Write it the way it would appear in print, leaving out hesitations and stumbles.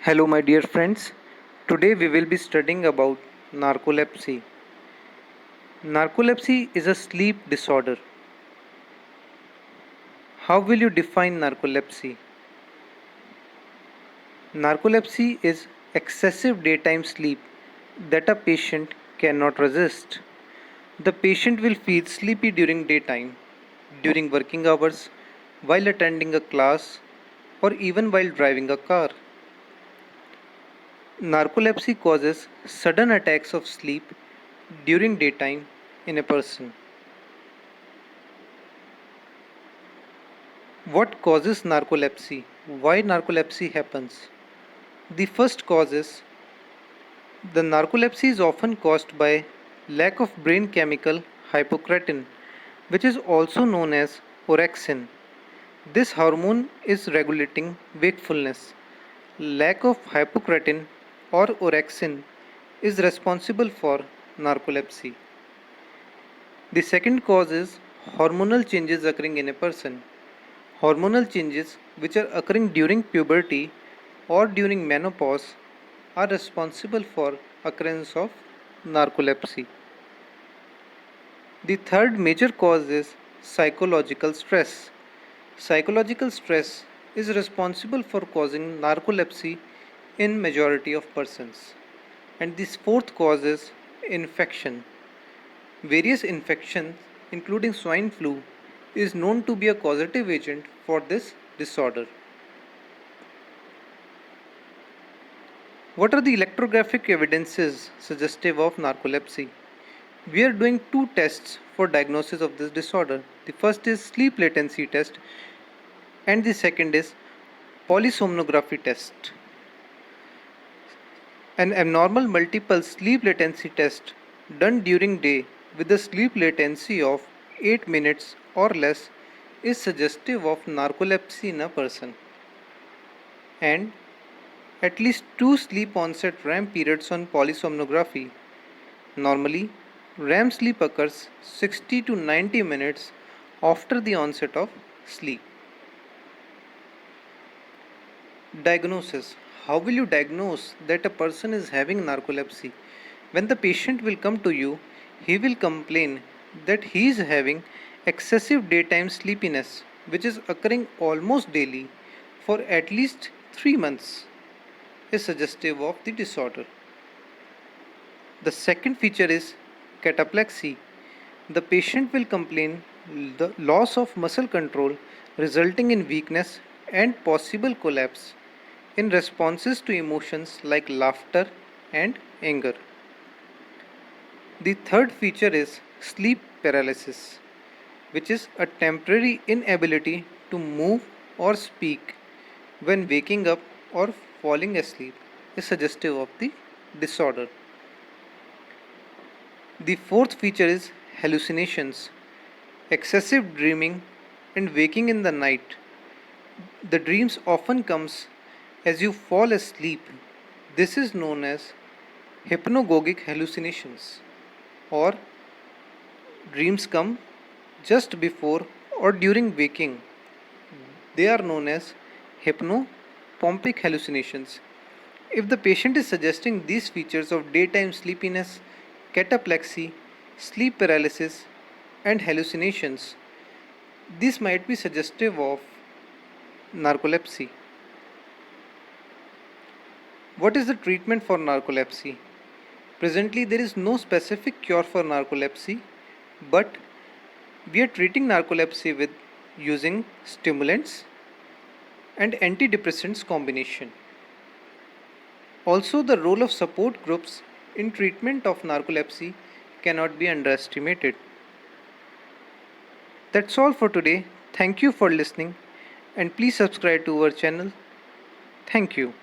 Hello, my dear friends. Today we will be studying about narcolepsy. Narcolepsy is a sleep disorder. How will you define narcolepsy? Narcolepsy is excessive daytime sleep that a patient cannot resist. The patient will feel sleepy during daytime, during working hours, while attending a class, or even while driving a car. Narcolepsy causes sudden attacks of sleep during daytime in a person. What causes narcolepsy? Why narcolepsy happens? The first cause is the narcolepsy is often caused by lack of brain chemical hypocretin, which is also known as orexin. This hormone is regulating wakefulness. Lack of hypocretin or orexin is responsible for narcolepsy. The second cause is hormonal changes occurring in a person. Hormonal changes which are occurring during puberty or during menopause are responsible for occurrence of narcolepsy. The third major cause is psychological stress. Psychological stress is responsible for causing narcolepsy in majority of persons. And this fourth cause is infection. Various infections including swine flu is known to be a causative agent for this disorder. What are the electrographic evidences suggestive of narcolepsy? We are doing two tests for diagnosis of this disorder. The first is sleep latency test and the second is polysomnography test. An abnormal multiple sleep latency test done during day with a sleep latency of 8 minutes or less is suggestive of narcolepsy in a person. And at least two sleep onset REM periods on polysomnography. Normally, REM sleep occurs 60 to 90 minutes after the onset of sleep. Diagnosis. How will you diagnose that a person is having narcolepsy? When the patient will come to you, he will complain that he is having excessive daytime sleepiness, which is occurring almost daily for at least 3 months, is suggestive of the disorder. The second feature is cataplexy. The patient will complain the loss of muscle control resulting in weakness and possible collapse in responses to emotions like laughter and anger. The third feature is sleep paralysis, which is a temporary inability to move or speak when waking up or falling asleep, is suggestive of the disorder. The fourth feature is hallucinations, excessive dreaming and waking in the night. The dreams often comes as you fall asleep. This is known as hypnagogic hallucinations, or dreams come just before or during waking. They are known as hypnopompic hallucinations. If the patient is suggesting these features of daytime sleepiness, cataplexy, sleep paralysis, and hallucinations, this might be suggestive of narcolepsy. What is the treatment for narcolepsy? Presently, there is no specific cure for narcolepsy, but we are treating narcolepsy with using stimulants and antidepressants combination. Also, the role of support groups in treatment of narcolepsy cannot be underestimated. That's all for today. Thank you for listening and please subscribe to our channel. Thank you.